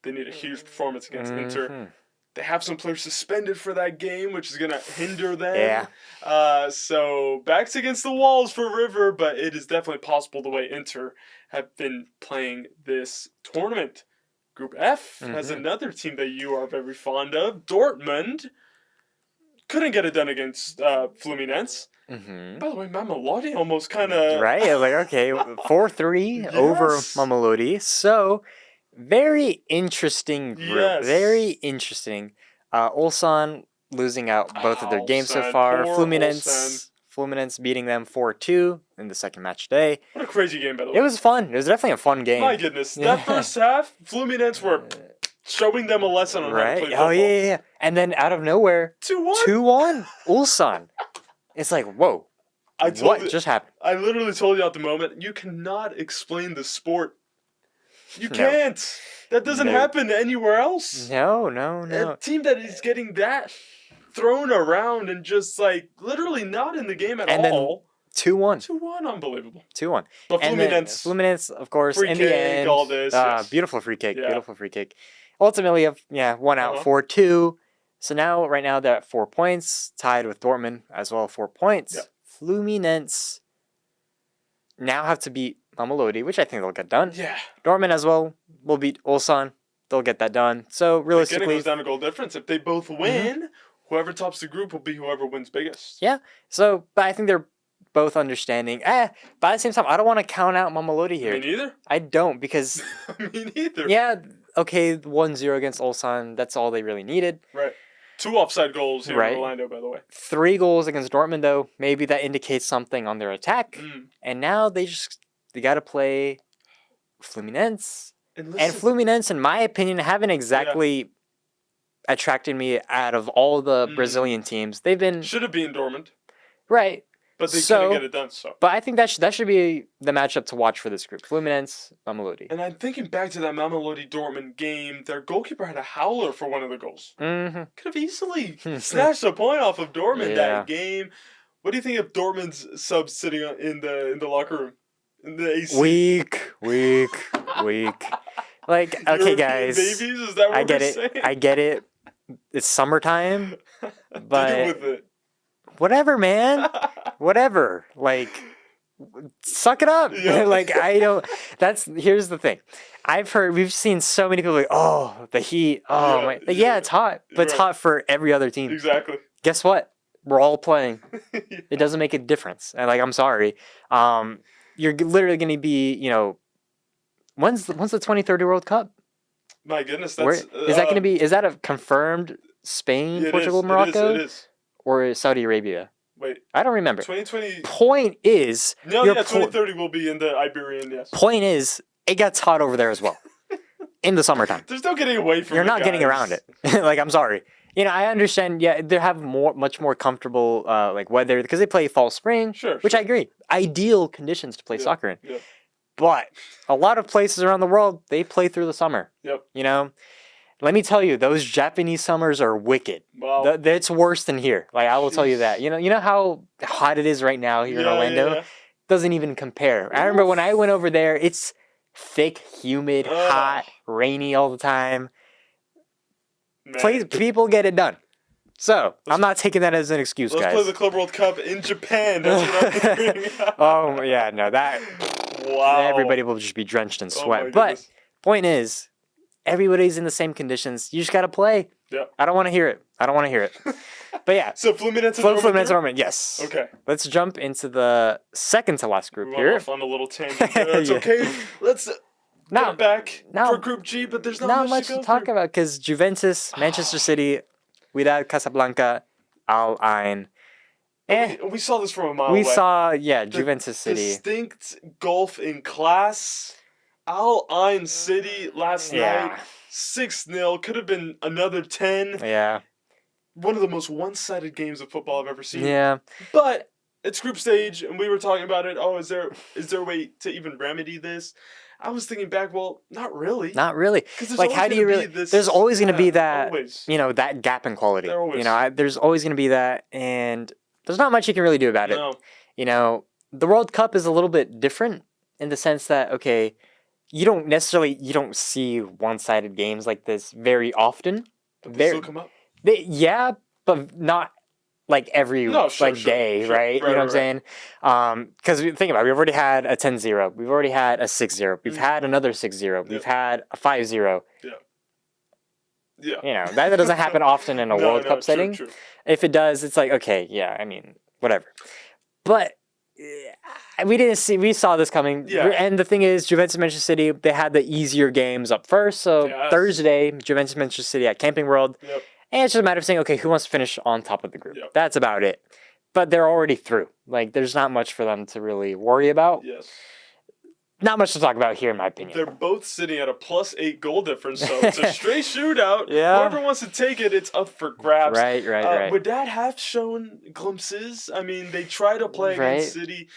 They need a huge performance against Inter. They have some players suspended for that game, which is going to hinder them. Yeah. So backs against the walls for River, but it is definitely possible the way Inter have been playing this tournament. Group F has another team that you are very fond of, Dortmund. Couldn't get it done against Fluminense. Mm-hmm. By the way, Mamelodi almost kind of... Right? Like, okay, 4-3 over Mamelodi. So, very interesting group. Yes. Very interesting. Ulsan losing out both of their games so far. Fluminense beating them 4-2 in the second match today. What a crazy game, by the way. It was fun. It was definitely a fun game. My goodness. That first half, Fluminense were showing them a lesson on how to play football. Oh, yeah. And then out of nowhere, 2-1. Ulsan. It's like, whoa. What just happened? I literally told you at the moment, you cannot explain the sport. You can't. That doesn't happen anywhere else. No. A team that is getting that thrown around and just like literally not in the game at all. 2-1. 2-1, unbelievable. 2-1. But Fluminense, of course, free in kick, the end. all this. Yes. Beautiful free kick. Yeah. Beautiful free kick. Ultimately, one out, 4-2. So right now they're at 4 points, tied with Dortmund as well, 4 points. Yep. Fluminense now have to beat Mamelodi, which I think they'll get done. Yeah. Dortmund as well will beat Ulsan. They'll get that done. So realistically, it goes down to goal difference. If they both win, whoever tops the group will be whoever wins biggest. Yeah. So, but I think they're both understanding. But at the same time, I don't want to count out Mamelodi here. Me neither. I don't because. Me neither. Yeah. Okay. 1-0 against Ulsan. That's all they really needed. Right. 2 offside goals here in Orlando, by the way. 3 goals against Dortmund, though. Maybe that indicates something on their attack. And now they got to play Fluminense. And Fluminense, in my opinion, haven't exactly attracted me out of all the Brazilian teams. They've been... Should have been Dortmund. Right. But they couldn't get it done, so. But I think that should be the matchup to watch for this group. Fluminense, Mamelodi. And I'm thinking back to that Mamelodi-Dortmund game. Their goalkeeper had a howler for one of the goals. Mm-hmm. Could have easily snatched a point off of Dortmund that game. What do you think of Dortmund's subs sitting in the locker room? In the AC? Weak. Like, okay, European guys. Babies? Is that what we're saying? I get it. It's summertime. But deal with it. Whatever, man. Whatever. Like, suck it up. Yeah. Like, here's the thing. We've seen so many people like, oh, the heat. Oh, my. Like, it's hot. But it's hot for every other team. Exactly. Guess what? We're all playing. It doesn't make a difference. And, like, I'm sorry. You're literally going to be, when's the 2030 World Cup? My goodness. Is that going to be, is that a confirmed Spain, Portugal, Morocco? It is. Or Saudi Arabia? Wait. I don't remember. 2020. Point is... 2030 will be in the Iberian, yes. Point is, it gets hot over there as well. In the summertime. There's no getting away from it, You're not getting around it. Like, I'm sorry. I understand, they have much more comfortable weather because they play fall, spring, which I agree. Ideal conditions to play soccer in. Yeah. But a lot of places around the world, they play through the summer. Yep. Let me tell you, those Japanese summers are wicked. Wow. It's worse than here. Like, I will tell you that. You know how hot it is right now here in Orlando? Yeah. Doesn't even compare. I remember when I went over there, it's thick, humid, hot, rainy all the time. People get it done. So, I'm not taking that as an excuse, guys. Let's play the Club World Cup in Japan. That's what I'm doing. Oh, yeah, no, that... Wow. Everybody will just be drenched in sweat. But, point is, everybody's in the same conditions. You just got to play. Yeah. I don't want to hear it. But yeah. So Fluminense and Dortmund, yes. Okay. Let's jump into the second to last group here. Off on a little tangent. That's okay. Let's get back for Group G, but there's not much to talk about because Juventus, Manchester City, Wydad Casablanca, Al Ain. We saw this from a mile away. We saw, Juventus City. Distinct gulf in class. Al Ain City last night, 6-0. Could have been another 10. Yeah. One of the most one-sided games of football I've ever seen. Yeah. But it's group stage, and we were talking about it. Oh, is there a way to even remedy this? I was thinking back, well, not really. Not really. Like, how do you really... There's always going to be that, always. That gap in quality. There always. There's always going to be that, and there's not much you can really do about it. No. The World Cup is a little bit different in the sense that, okay, you don't see one-sided games like this very often. But they still come up. But not like every day, sure. right? You know what I'm saying? Because think about it, we've already had a 10-0. We've already had a 6-0. We've had another 6-0. We've had a 5-0. Yeah. Yeah. You know, that doesn't happen often in a World Cup setting. True. If it does, it's like, okay, yeah, I mean, whatever. But we saw this coming. Yeah. And the thing is, Juventus Manchester City, they had the easier games up first. So Thursday, Juventus Manchester City at Camping World. Yep. And it's just a matter of saying, okay, who wants to finish on top of the group? Yep. That's about it. But they're already through. Like, there's not much for them to really worry about. Yes. Not much to talk about here, in my opinion. They're both sitting at a +8 goal difference, so it's a straight shootout. Yeah. Whoever wants to take it, it's up for grabs. Right. Would that have shown glimpses? I mean, they try to play against City.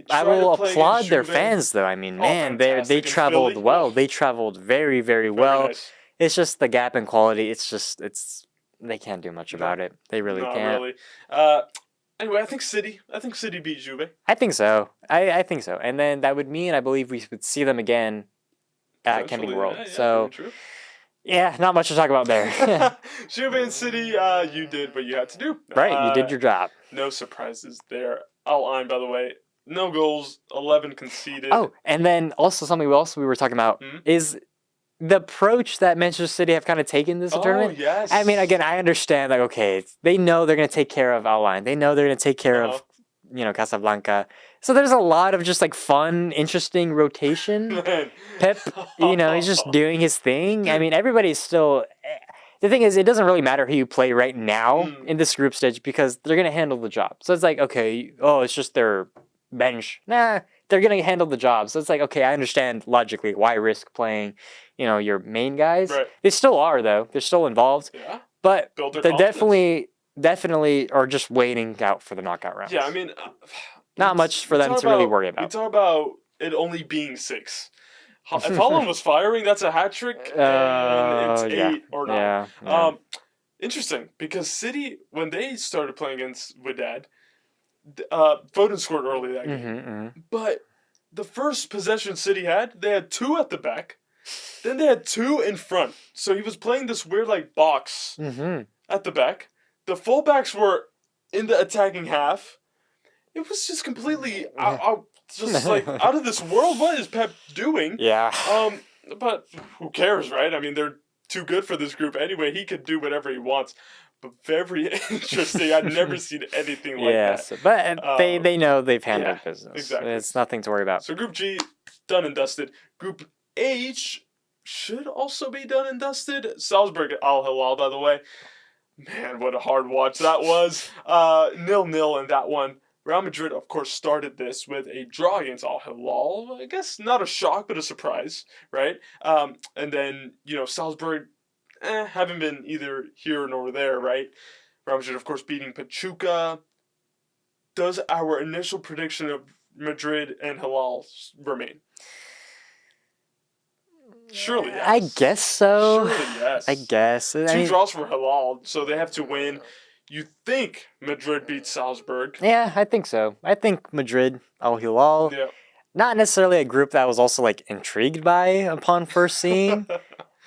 I will applaud their fans, though. I mean, man, they traveled well. They traveled very, very well. Nice. It's just the gap in quality. It's they can't do much about it. They really can't. Really. Anyway, I think City beat Juve. I think so. I think so. And then that would mean, I believe, we would see them again at Camping World. Yeah, so, yeah, not much to talk about there. Juve and City, you did what you had to do. Right, you did your job. No surprises there. Al-Ain, by the way, no goals, 11 conceded. Oh, and then also something else we were talking about is the approach that Manchester City have kind of taken this tournament. Yes. I mean, again, I understand, like, okay, they know they're going to take care of Al-Ain. They know they're going to take care of, Casablanca. So there's a lot of just, like, fun, interesting rotation. Pep, he's just doing his thing. I mean, everybody's still... The thing is, it doesn't really matter who you play right now in this group stage because they're going to handle the job. So it's like, okay, it's just their bench. Nah, they're going to handle the job. So it's like, okay, I understand logically why risk playing, your main guys. Right. They still are, though. They're still involved. Yeah. But Build they their definitely are just waiting out for the knockout rounds. Yeah, I mean... Not much for them to really worry about. We talk about it only being 6. If Holland was firing, that's a hat trick, and it's 8 or 9. Yeah. Interesting, because City, when they started playing against Wydad, Foden scored early that game. But the first possession City had, they had 2 at the back. Then they had 2 in front. So he was playing this weird box at the back. The fullbacks were in the attacking half. It was just completely out of this world. What is Pep doing? Yeah. But who cares, right? I mean, they're too good for this group anyway. He could do whatever he wants. But very interesting. I've never seen anything like that. But they know they've handled business. Exactly. It's nothing to worry about. So Group G, done and dusted. Group H should also be done and dusted. Salzburg Al Hilal, by the way. Man, what a hard watch that was. 0-0 in that one. Real Madrid, of course, started this with a draw against Al Hilal. I guess not a shock, but a surprise, right? And then, Salzburg haven't been either here nor there, right? Real Madrid, of course, beating Pachuca. Does our initial prediction of Madrid and Hilal remain? Surely, yes. I guess so. Surely, yes. I guess. 2 draws for Hilal, so they have to win. You think Madrid beats Salzburg? Yeah, I think so. I think Madrid, Al Hilal. Yeah. Not necessarily a group that I was also intrigued by upon first seeing.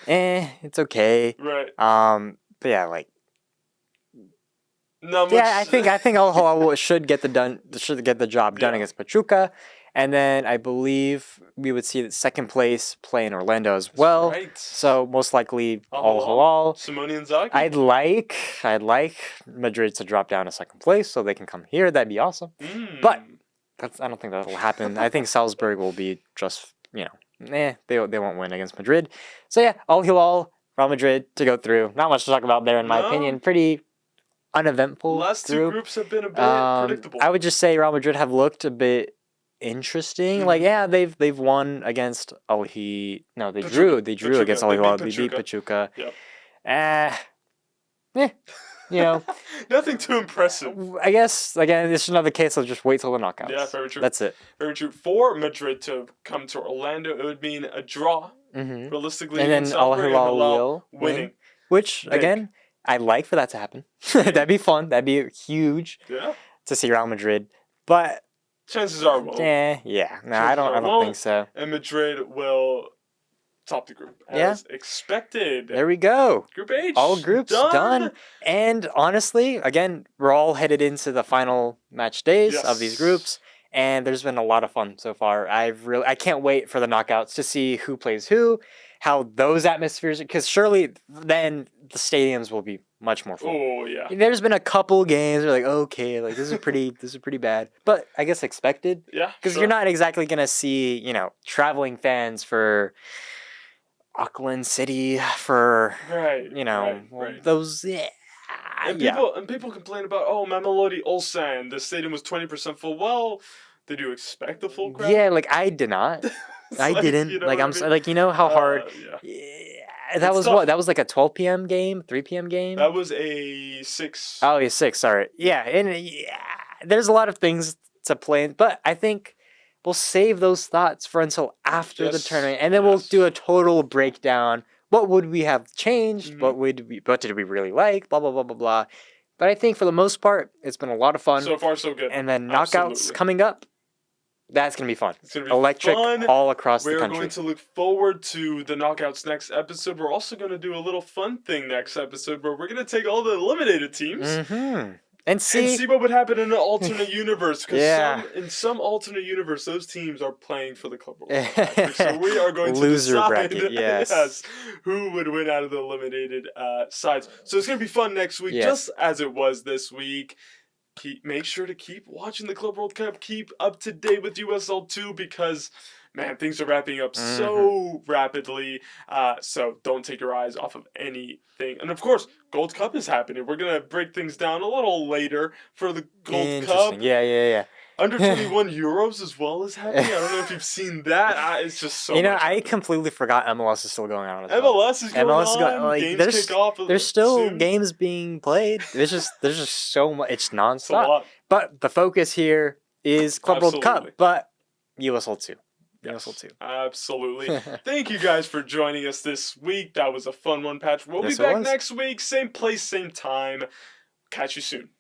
It's okay. Right. But yeah, Not much. Yeah, I think Al Hilal should get the job done against Pachuca. And then I believe we would see the second place play in Orlando as well. Right. So most likely Al Hilal. Simone Inzaghi. I'd like Madrid to drop down to second place so they can come here. That'd be awesome. But I don't think that'll happen. I think Salzburg will be just they won't win against Madrid. So yeah, Al Hilal, Real Madrid to go through. Not much to talk about there in my opinion. Pretty uneventful. The last group. 2 groups have been a bit predictable. I would just say Real Madrid have looked a bit interesting. They've won against they drew against Al Hilal. They beat Pachuca. Yep. Nothing too impressive. I guess again it's another case of just wait till the knockouts. Yeah, very true. That's it. Very true. For Madrid to come to Orlando, it would mean a draw. Realistically, and then Al Hilal will winning. Which again, I'd like for that to happen. That'd be fun. That'd be huge. Yeah. To see Real Madrid, but chances are won't. I don't think so. And Madrid will top the group Yeah. as expected. There we go. Group H. All groups done. And honestly, again, we're all headed into the final match days of these groups. And there's been a lot of fun so far. I can't wait for the knockouts to see who plays who, how those atmospheres, because surely then the stadiums will be much more full. Oh yeah. There's been a couple games where like, okay, like this is pretty bad, but I guess expected. Yeah. Because you're not exactly gonna see, traveling fans for Auckland City for those. Yeah. And people complain about Mamelodi Ulsan. The stadium was 20% full. Well, did you expect the full crowd? Yeah, like I did not. I didn't. How hard. That was tough. That was like a 12 p.m. game, 3 p.m. game. That was a 6. Oh, yeah, 6. Sorry. Yeah, and there's a lot of things to play, but I think we'll save those thoughts for until after the tournament, and then we'll do a total breakdown. What would we have changed? Mm-hmm. What did we really like? Blah blah blah blah blah. But I think for the most part, it's been a lot of fun. So far, so good. And then knockouts coming up. That's going to be fun. It's going to be electric fun. All across the country. We're going to look forward to the knockouts next episode. We're also going to do a little fun thing next episode where we're going to take all the eliminated teams and see what would happen in an alternate universe. Because in some alternate universe, those teams are playing for the Club World Cup. So we are going to decide bracket, who would win out of the eliminated sides. So it's going to be fun next week, just as it was this week. Make sure to keep watching the Club World Cup. Keep up to date with USL 2 because, man, things are wrapping up so rapidly. So don't take your eyes off of anything. And, of course, Gold Cup is happening. We're going to break things down a little later for the Gold Cup. Yeah. Under 21 Euros as well is happening. I don't know if you've seen that. It's just so much I completely forgot MLS is still going on. MLS is going on. Games kick off. There's still games being played. There's just so much. It's nonstop. It's a lot. But the focus here is Club World Cup, but USL 2. USL 2. Absolutely. Thank you guys for joining us this week. That was a fun one, Patrick. We'll be back next week. Same place, same time. Catch you soon.